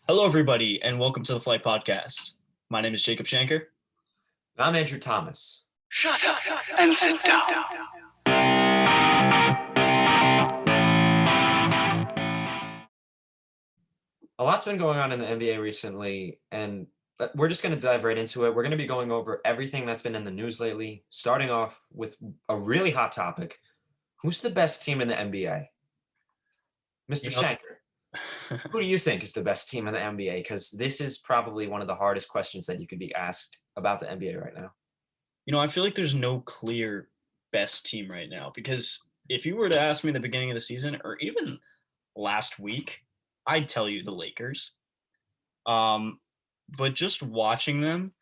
Hello, everybody, and welcome to the Flight Podcast. My name is Jacob Shanker. I'm Andrew Thomas. Shut up and sit down. A lot's been going on in the NBA recently, and we're just going to dive right into it. We're going to be going over everything that's been in the news lately, starting off with a really hot topic. Who's the best team in the NBA? Mr. You know, Shanker, who do you think is the best team in the NBA? Because this is probably one of the hardest questions that you could be asked about the NBA right now. I feel like there's no clear best team right now because if you were to ask me at the beginning of the season or even last week, I'd tell you the Lakers. Um, but just watching them,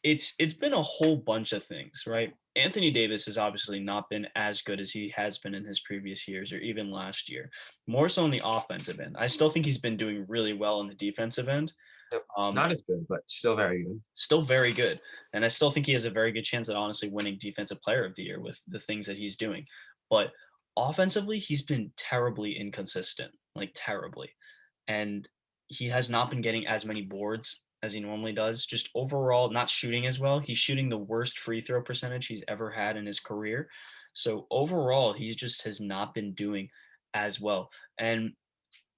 it's been a whole bunch of things, right? Anthony Davis has obviously not been as good as he has been in his previous years or even last year. More so on the offensive end. I still think he's been doing really well on the defensive end. Yep. Um, Not as good, but still very good. Still very good. And I still think he has a very good chance at honestly winning Defensive Player of the Year with the things that he's doing. But offensively, he's been terribly inconsistent, like terribly. And he has not been getting as many boards as he normally does. Just overall, not shooting as well. He's shooting the worst free throw percentage he's ever had in his career. So overall, he just has not been doing as well. And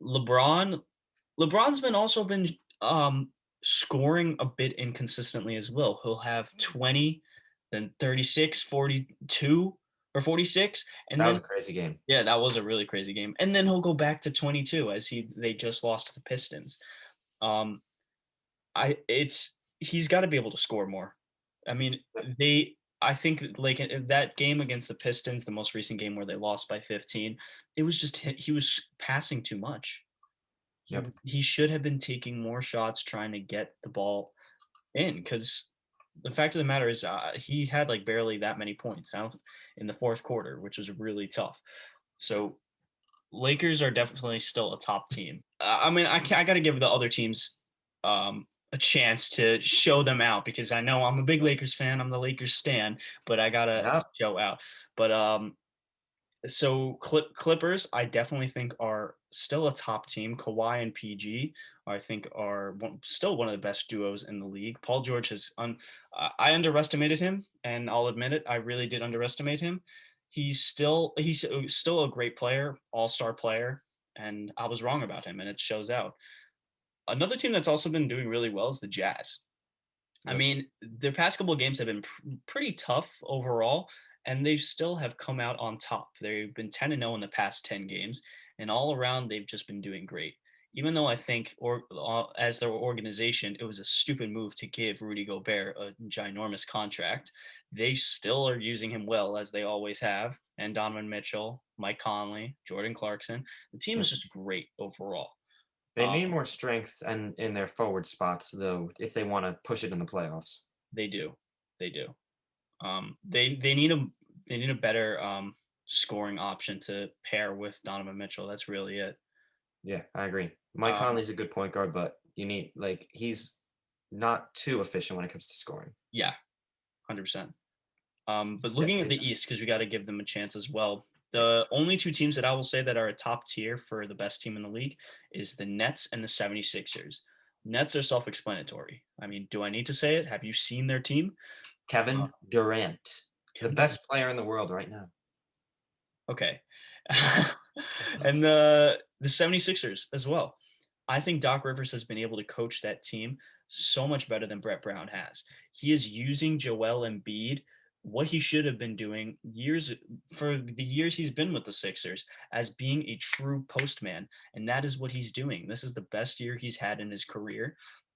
LeBron, LeBron's been also been scoring a bit inconsistently as well. He'll have 20, then 36, 42 or 46 and That was then a crazy game. yeah, that was a really crazy game. And then he'll go back to 22 as they just lost to the Pistons. Um he's got to be able to score more. I mean, I think like that game against the Pistons, the most recent game where they lost by 15, it was just he was passing too much. He Yep. he should have been taking more shots trying to get the ball in because the fact of the matter is he had like barely that many points out in the fourth quarter, which was really tough. So Lakers are definitely still a top team. I mean, I got to give the other teams a chance to show them out because I know I'm a big Lakers fan. I'm the Lakers stan, but I gotta Yeah. show out. But so Clippers, I definitely think are still a top team. Kawhi and PG, I think, are still one of the best duos in the league. Paul George I underestimated him, and I'll admit it. I really did underestimate him. He's still a great player, all-star player, and I was wrong about him, and it shows out. Another team that's also been doing really well is the Jazz. I Yep. mean, their past couple of games have been pretty tough overall, and they still have come out on top. They've been 10-0 in the past 10 games, and all around they've just been doing great. Even though I think, as their organization, it was a stupid move to give Rudy Gobert a ginormous contract. They still are using him well as they always have, and Donovan Mitchell, Mike Conley, Jordan Clarkson. The team is Yep. just great overall. They Um, need more strength and in their forward spots, though, if they want to push it in the playoffs. they do, they do. They need a better scoring option to pair with Donovan Mitchell. That's really it. Yeah, I agree. Mike Um, Conley's a good point guard, but you need he's not too efficient when it comes to scoring. yeah, 100%. But Yeah, looking at the East, because we got to give them a chance as well. The only two teams that I will say that are a top tier for the best team in the league is the Nets and the 76ers. Nets are self-explanatory. I mean, do I need to say it? Have you seen their team? Uh, Kevin Durant, the Kevin Durant. best player in the world right now. Okay. And the 76ers as well. I think Doc Rivers has been able to coach that team so much better than Brett Brown has. He is using Joel Embiid what he should have been doing for the years he's been with the Sixers as being a true postman, and that is what he's doing. This is the best year he's had in his career,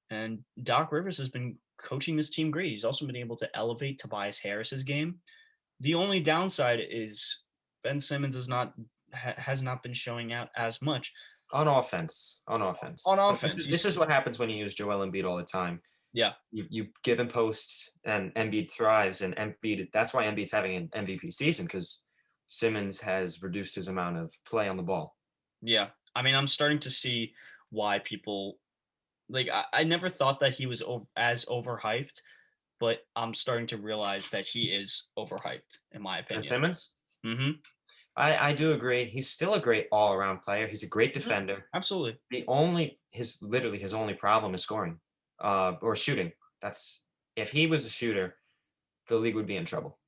and Doc Rivers has been coaching this team great. He's also been able to elevate Tobias Harris's game. The only downside is Ben Simmons has not been showing out as much On offense, on on offense. But this offense. is this is what happens when you use Joel Embiid all the time. Yeah, You give him posts, and Embiid thrives, and Embiid. That's why Embiid's having an MVP season because Simmons has reduced his amount of play on the ball. yeah. I mean, I'm starting to see why people like. I never thought that he was as overhyped, but I'm starting to realize that he is overhyped, in my Ben opinion. Simmons. Hmm I do agree. He's still a great all-around player. He's a great Mhm. defender. Absolutely. His only problem is scoring, or shooting. If he was a shooter, the league would be in trouble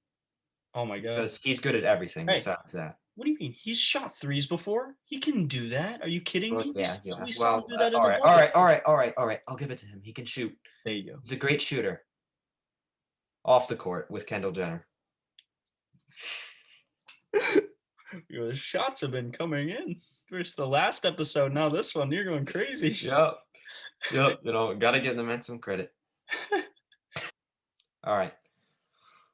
Oh my god. because he's good at everything Hey, besides that. what do you mean? He's shot threes before. He can do that. Are you kidding Well, me? yeah, yeah. We saw him Well, do that in all the right, all bubble. right, all right, all right, all right. I'll give it to him. He can shoot. There you go. He's a great shooter off the court with Kendall Jenner. Your shots have been coming in. First the last episode, now this one. You're going crazy. Yep, yep. Gotta give the men some credit. All right.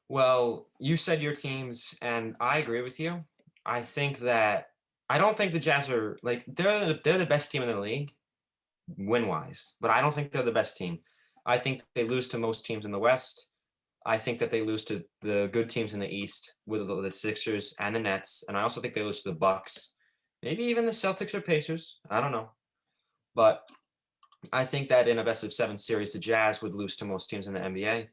Well, you said your teams, and I agree with you. I think that I don't think the Jazz are like they're the best team in the league win wise, but I don't think they're the best team. I think they lose to most teams in the West. I think that they lose to the good teams in the East with the Sixers and the Nets, and I also think they lose to the Bucks, maybe even the Celtics or Pacers. I don't know, but I think that in a best of seven series, the Jazz would lose to most teams in the NBA.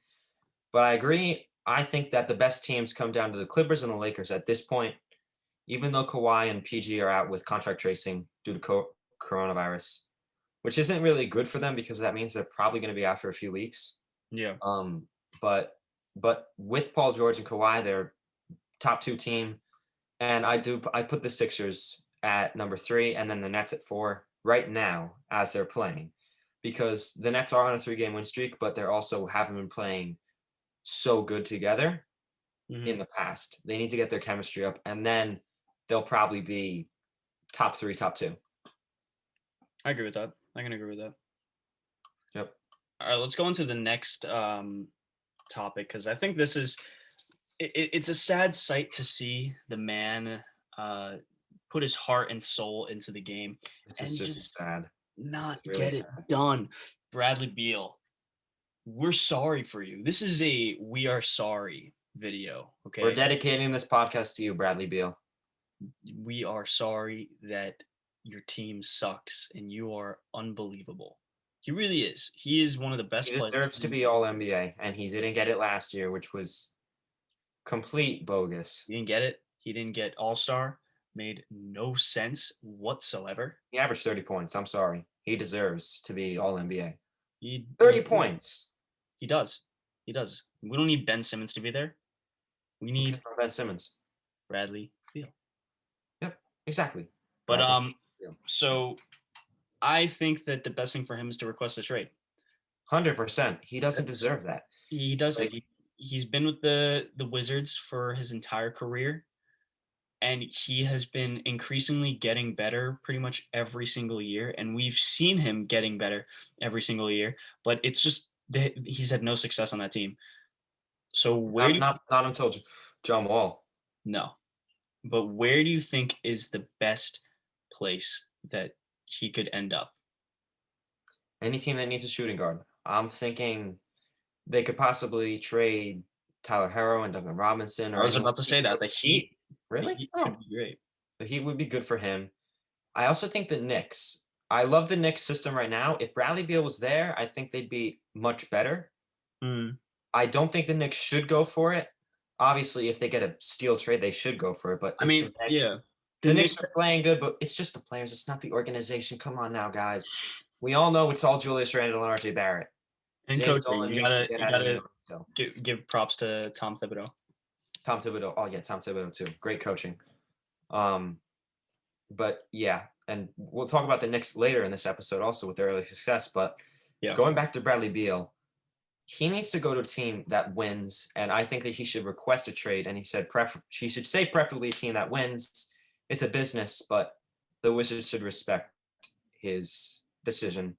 But I agree. I think that the best teams come down to the Clippers and the Lakers at this point, even though Kawhi and PG are out with contract tracing due to coronavirus, which isn't really good for them because that means they're probably going to be out for a few weeks. Yeah. Um, but with Paul George and Kawhi, they're top two team, and I put the Sixers at number three, and then the Nets at four right now as they're playing, because the Nets are on a 3-game win streak, but they're also haven't been playing so good together in Hmm. the past. They need to get their chemistry up, and then they'll probably be top three, top two. I agree with that. I can agree with that. Yep. All right, let's go into the next topic because I think this is it's a sad sight to see the man uh, put his heart and soul into the game This is and just just sad. not It's really get it sad. done. Bradley Beal, we're sorry for you. This is a we are sorry video. We're Okay, dedicating this podcast to you, Bradley Beal. we are sorry that your team sucks and you are unbelievable. He really is. He is one of the He best players. deserves to be all NBA, and he didn't get it last year, which was complete bogus. He didn't get it. He didn't get All Star. Made no sense whatsoever. He averaged 30 points. I'm sorry. He deserves to be all NBA. He 30 he points. he does. He does. We don't need Ben Simmons to be there. We Okay, need from Ben Simmons. Bradley Beal. Yep, exactly. But Bradley Beal. so I think that the best thing for him is to request a trade. 100%. He doesn't That's deserve that. he doesn't. Like, He's been with the Wizards for his entire career, and he has been increasingly getting better pretty much every single year. And we've seen him getting better every single year, but it's just that he's had no success on that team. So where do not you not not until John Wall. no? But where do you think is the best place that he could end up? Any team that needs a shooting guard. I'm thinking they could possibly trade Tyler Herro and Duncan Robinson I or was anyone. about to say that the Heat, the Really? Heat could Oh, be great. the Heat would be good for him. I also think the Knicks. I love the Knicks system right now. If Bradley Beal was there, I think they'd be much better. Mm. I don't think the Knicks should go for it. Obviously, if they get a steal trade, they should go for it. But I it's the mean, yeah, Knicks. the The Knicks Knicks. are playing good, but it's just the players. It's not the organization. Come on now, guys. We all know it's all Julius Randle and RJ Barrett. And James coaching, Dolan you needs to gotta get you out of New gotta York still. give props to Tom Thibodeau. Tom Thibodeau. Oh yeah, Tom Thibodeau too. Great coaching. Um, but yeah, and we'll talk about the Knicks later in this episode also with their early success. But Yeah, going back to Bradley Beal, he needs to go to a team that wins, and I think that he should request a trade. And he said he should say preferably a team that wins. It's a business, but the Wizards should respect his decision,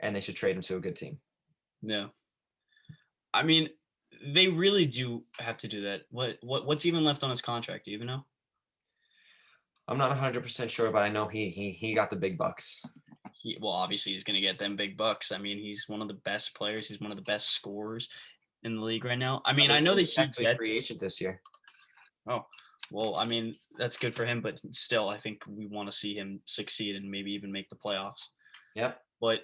and they should trade him to a good team. yeah. I mean, they really do have to do that. What's even left on his contract? Do you even know? I'm not 100% sure, but I know he got the big bucks. Well, obviously he's gonna get them big bucks. I mean, he's one of the best players. He's one of the best scorers in the league right now. I mean, I know that He's he actually a gets. free agent this year. Oh, well, I mean, that's good for him, but still, I think we want to see him succeed and maybe even make the playoffs. Yep. But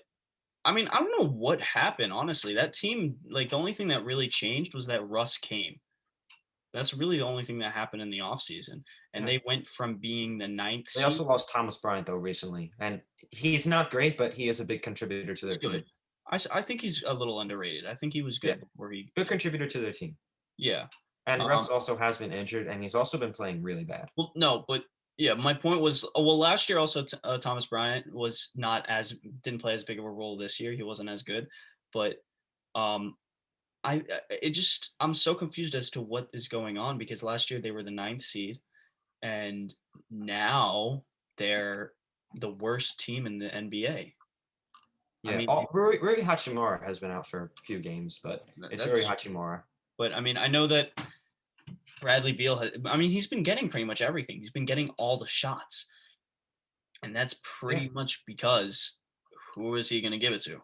I mean, I don't know what happened, honestly. That team, like, the only thing that really changed was that Russ came. That's really the only thing that happened in the offseason. And Yeah. they went from being the ninth They seed. also lost Thomas Bryant though recently, and he's not great, but he is a big contributor to It's their team. good. I think he's a little underrated. I think he was Yeah, good before he. good contributor to their team. Yeah. And Um, Russ also has been injured, and he's also been playing really bad. well, no, but yeah, my point was, well, last year also Thomas Bryant was not as didn't play as big of a role this year. He wasn't as good, but um, it just I'm so confused as to what is going on because last year they were the ninth seed and now they're the worst team in the NBA. I Yeah, mean, Rui Hachimura has been out for a few games, but it's Rui that's Hachimura. but I mean, I know that Bradley Beal I mean, he's been getting pretty much everything. He's been getting all the shots. And that's Yeah, pretty much because who is he going to give it to?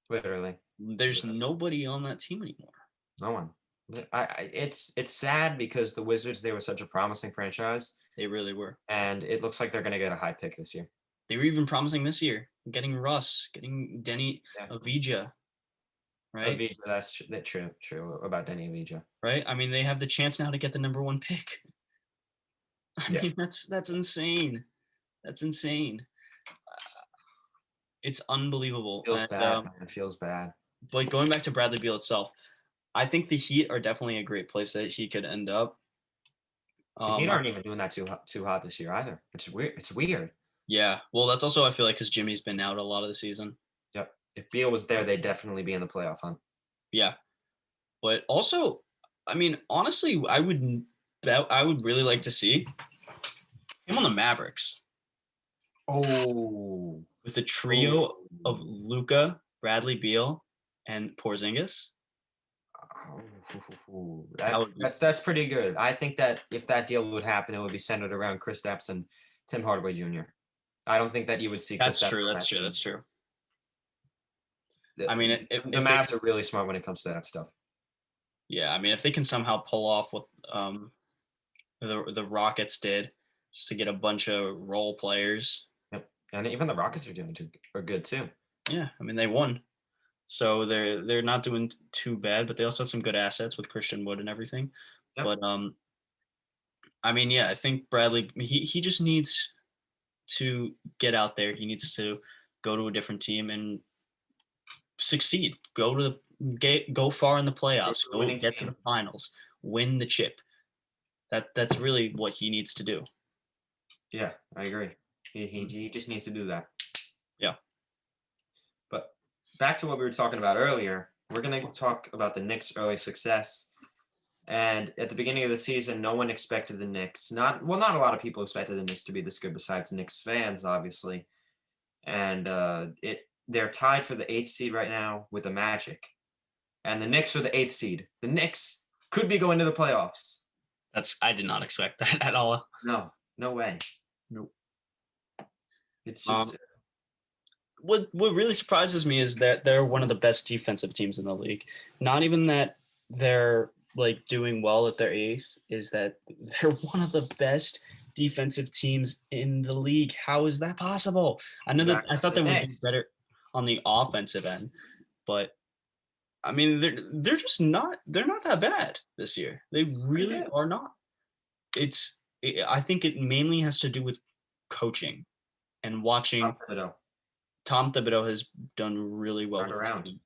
literally, There's nobody on that team anymore. no one. It's sad because the Wizards, they were such a promising franchise, They really were. and it looks like they're going to get a high pick this year. They were even promising this year, getting Russ, getting Denny Yeah, Avdija, right? Avdija, that's true about Denny Avdija. Right? I mean, they have the chance now to get the number 1 pick. I Yeah, mean, that's insane. That's insane. It's unbelievable. feels And bad, man. It feels bad. but going back to Bradley Beal itself, I think the Heat are definitely a great place that he could end up. The Heat I aren't even doing that too hot this year either. It's weird. It's weird. Yeah. Well, that's also I feel like because Jimmy's been out a lot of the season. Yep. If Beal was there, they'd definitely be in the playoff hunt. Yeah. But also, I mean, honestly, I would really like to see him on the Mavericks Oh, with the trio of Luca, Bradley Beal, and Porzingis. That would be that's pretty good. I think that if that deal would happen, it would be centered around Kristaps and Tim Hardaway Jr. I don't think that you would see that's Kristaps true. on That's that true. team. That's true. The, I mean, the if they Mavs are really smart when it comes to that stuff. yeah, I mean, if they can somehow pull off what the Rockets did, just to get a bunch of role players. Yep. And even the Rockets are good too. Yeah, I mean, they won. So they're not doing too bad, but they also have some good assets with Christian Wood and everything. Yep. But I mean, yeah, I think Bradley he just needs to get out there. He needs to go to a different team and succeed. Go far in the playoffs. Go Winning get to team. the finals. Win the chip. That's really what he needs to do. Yeah, I agree. He just needs to do that. Yeah. But back to what we were talking about earlier, we're going to talk about the Knicks' early success. And at the beginning of the season, no one expected the Knicks. Not a lot of people expected the Knicks to be this good, besides Knicks fans, obviously. And they're tied for the 8th seed right now with the Magic, and the Knicks are the 8th seed. The Knicks could be going to the playoffs. I did not expect that at all. No way. Nope. It's just What really surprises me is that they're one of the best defensive teams in the league. Not even that they're like doing well at their 8th, is that they're one of the best defensive teams in the league. How is that possible? I know that I thought they would be better on the offensive end, but I mean they're just not that bad this year. They really are not. I think it mainly has to do with coaching and watching. Tom Thibodeau has done really well with his team.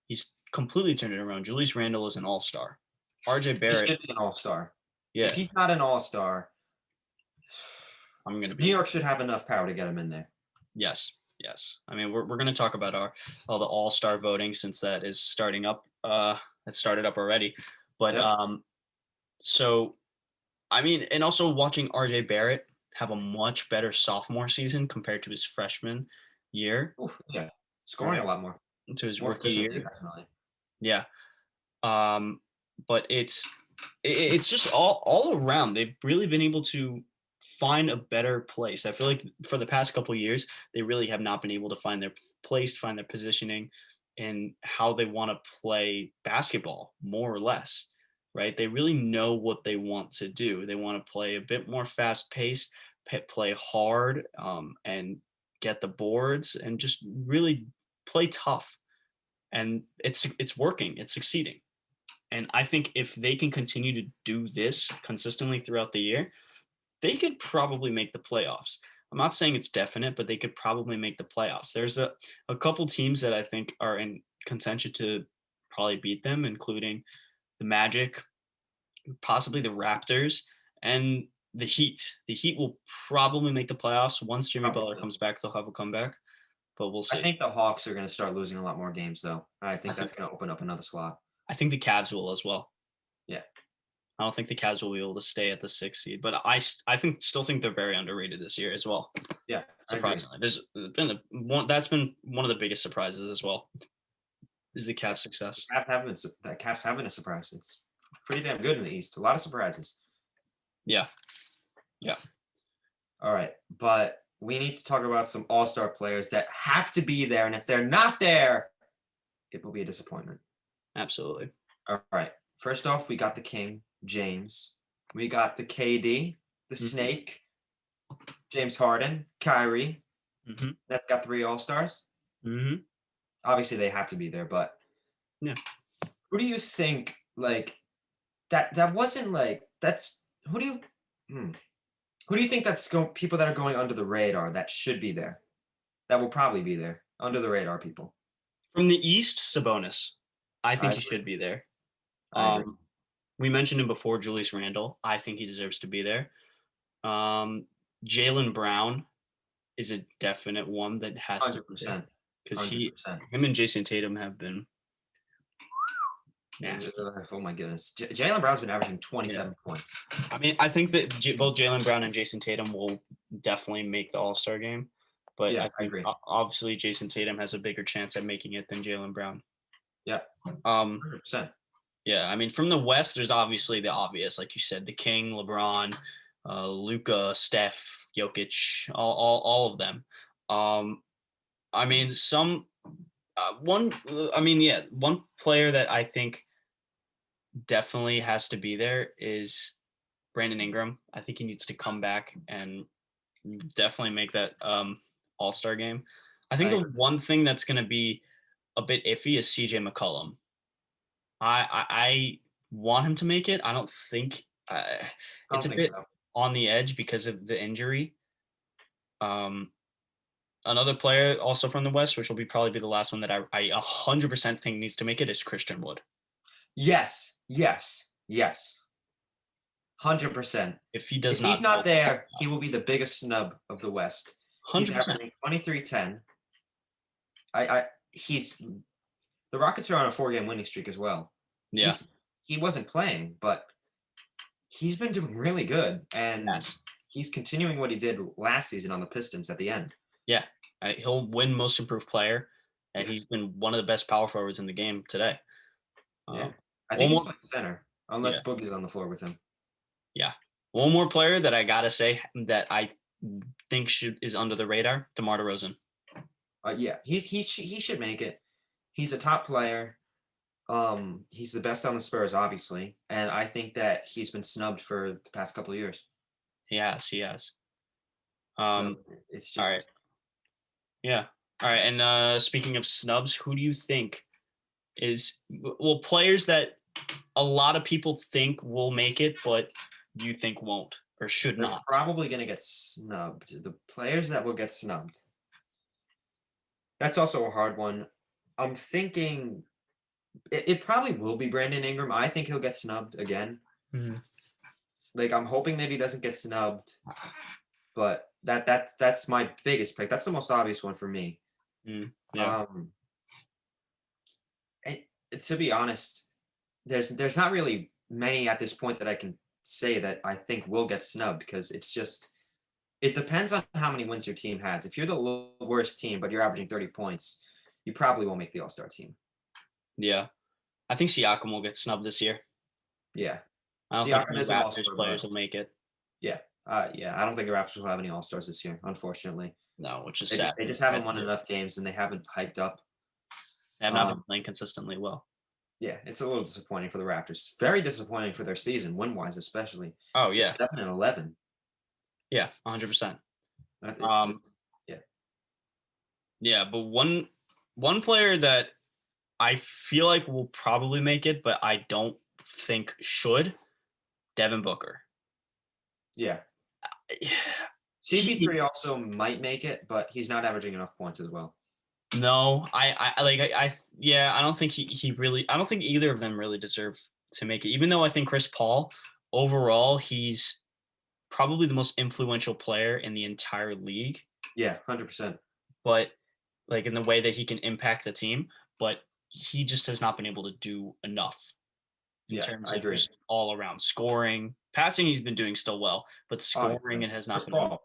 He's completely turned it around. Julius Randle is an all-star. RJ Barrett is an all-star. Yeah. If he's not an all-star, I'm gonna be New York should have enough power to get him in there. Yes. I mean, we're going to talk about all the all-star voting since that is starting up. It started up already, but so I mean, and also watching RJ Barrett have a much better sophomore season compared to his freshman year. Yeah, scoring a lot more to his rookie year. Definitely. Yeah, but it's just all around. They've really been able to find a better place. I feel like for the past couple of years, they really have not been able to find their place, find their positioning, and how they want to play basketball, more or less. Right? They really know what they want to do. They want to play a bit more fast paced, play hard, and get the boards, and just really play tough. And it's working. It's succeeding. And I think if they can continue to do this consistently throughout the year, they could probably make the playoffs. I'm not saying it's definite, but they could probably make the playoffs. There's a couple teams that I think are in contention to probably beat them, including the Magic, possibly the Raptors, and the Heat. The Heat will probably make the playoffs. Once Jimmy Butler Probably. comes back, they'll have a comeback, but we'll I see. think the Hawks are going to start losing a lot more games, though. I I think think that's going to open up another slot. I think the Cavs will as well. Yeah. I don't think the Cavs will be able to stay at the 6th seed, but still think they're very underrated this year as well. Yeah, I agree. Surprisingly, there's been that's been one of the biggest surprises as well. Is the Cavs' success? The Cavs have been a surprise. It's pretty damn good in the East. A lot of surprises. Yeah, yeah. All right, but we need to talk about some All-Star players that have to be there, and if they're not there, it will be a disappointment. Absolutely. All right. First off, we got the King, James. We got the KD, the Snake, James Harden, Kyrie. That's got 3 All-Stars. Obviously, they have to be there, but yeah. Who do you think that wasn't that's who do you think that's people that are going under the radar that should be there, that will probably be there under the radar people? From the East, Sabonis. I think he agree. should be there. I agree. We mentioned him before, Julius Randle. I think he deserves to be there. Jaylen Brown is a definite one that has 100%, to be there because 100%. him and Jason Tatum have been nasty. Oh my goodness, Jaylen Brown's been averaging 27 points. I mean, I think that both Jaylen Brown and Jason Tatum will definitely make the All-Star game, but Yeah, I think agree. Obviously Jason Tatum has a bigger chance at making it than Jaylen Brown. Yeah, 100%. Yeah, I mean, from the West, there's obviously the obvious, like you said, the King, LeBron, Luka, Steph, Jokic, all of them. I mean, one player that I think definitely has to be there is Brandon Ingram. I think he needs to come back and definitely make that All-Star game. I think the one thing that's going to be a bit iffy is CJ McCollum. I want him to make it. I don't think it's a bit on the edge because of the injury. Another player also from the West, which will probably be the last one that I 100% think needs to make it, is Christian Wood. Yes. 100%. If he does if not, he's not there, he will be the biggest snub of the West. 100%. He's averaging 23-10. The Rockets are on a 4-game winning streak as well. Yeah. He wasn't playing, but he's been doing really good, and he's continuing what he did last season on the Pistons at the end. Yeah, he'll win Most Improved Player, and he's been one of the best power forwards in the game today. Yeah, I think he's playing center, unless Boogie's on the floor with him. Yeah, one more player that I gotta say that I think is under the radar: DeMar DeRozan. Yeah, he should make it. He's a top player. He's the best on the Spurs, obviously, and I think that he's been snubbed for the past couple of years. He has. So it's just all right. Yeah. All right. And speaking of snubs, who do you think is players that a lot of people think will make it, but you think won't or should not? Probably going to get snubbed. The players that will get snubbed. That's also a hard one. I'm thinking it probably will be Brandon Ingram. I think he'll get snubbed again. I'm hoping that he doesn't get snubbed, but that's my biggest pick. That's the most obvious one for me. Yeah. To be honest, there's not really many at this point that I can say that I think will get snubbed, because it depends on how many wins your team has. If you're the worst team but you're averaging 30 points, you probably won't make the All-Star team. Yeah, I think Siakam will get snubbed this year. Yeah, I don't think the Raptors players will make it. Yeah, I don't think the Raptors will have any All-Stars this year, unfortunately. No, which is sad. They just haven't won enough games, and they haven't hyped up. They have not been playing consistently well. Yeah, it's a little disappointing for the Raptors. Very disappointing for their season, win-wise especially. Oh, yeah. 7-11. Yeah, 100%. Yeah. Yeah, but one player that I feel like will probably make it, but I don't think should. Devin Booker. Yeah. He CP3 also might make it, but he's not averaging enough points as well. no, yeah, I don't think he really I don't think either of them really deserve to make it. Even though I think Chris Paul overall he's probably the most influential player in the entire league, Yeah, 100%. but like in the way that he can impact the team, but he just has not been able to do enough in Yeah, terms I of agree. just all around scoring. Passing, he's been doing still well, but Oh, scoring yeah. it has Chris not been. Paul.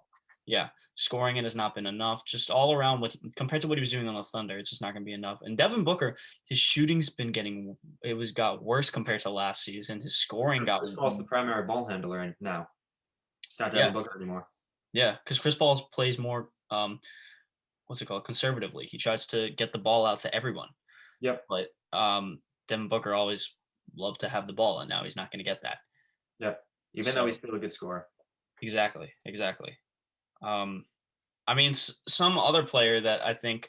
Yeah, scoring it has not been enough. Just all around, what compared to what he was doing on the Thunder, it's just not going to be enough. And Devin Booker, his shooting's been got worse compared to last season. His scoring got Chris Paul's the primary ball handler now. It's not yeah Devin Booker anymore. yeah because Chris Paul plays more what's it called, conservatively. He tries to get the ball out to everyone. Yep. But Devin Booker always loved to have the ball, and now he's not going to get that. Yep. Even though he's still a good scorer. Exactly. I mean, some other player that I think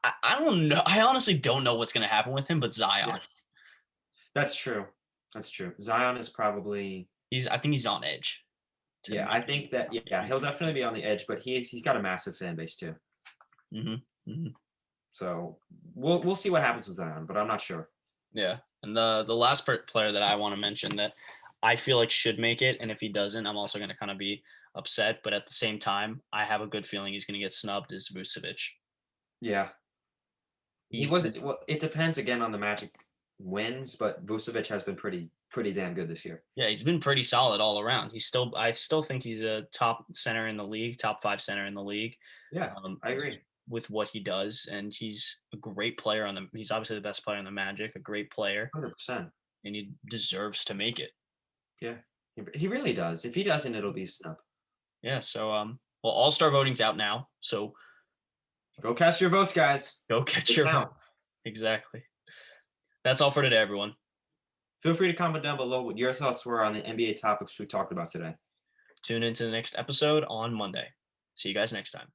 I don't know. I honestly don't know what's going to happen with him, but Zion. Yeah. That's true. Zion is probably. I think he's on edge. Yeah, I think that. Yeah, he'll definitely be on the edge, but he's got a massive fan base too. Mm-hmm. So we'll see what happens with Zion, but I'm not sure. Yeah, and the last player that I want to mention that I feel like should make it, and if he doesn't, I'm also going to kind of be upset. But at the same time, I have a good feeling he's going to get snubbed. Is Vucevic? Yeah, he wasn't. Well, it depends again on the Magic wins, but Vucevic has been pretty damn good this year. Yeah, he's been pretty solid all around. I still think he's a top center in the league, top 5 center in the league. Yeah, I agree with what he does, and he's a great player he's obviously the best player on the Magic, a great player, 100%, and he deserves to make it. Yeah, he really does. If he doesn't, it'll be a snub. Yeah, so well, All-Star voting's out now, so go cast your votes, guys. Go get your votes. Exactly. That's all for today, everyone. Feel free to comment down below what your thoughts were on the NBA topics we talked about today. Tune into the next episode on Monday. See you guys next time.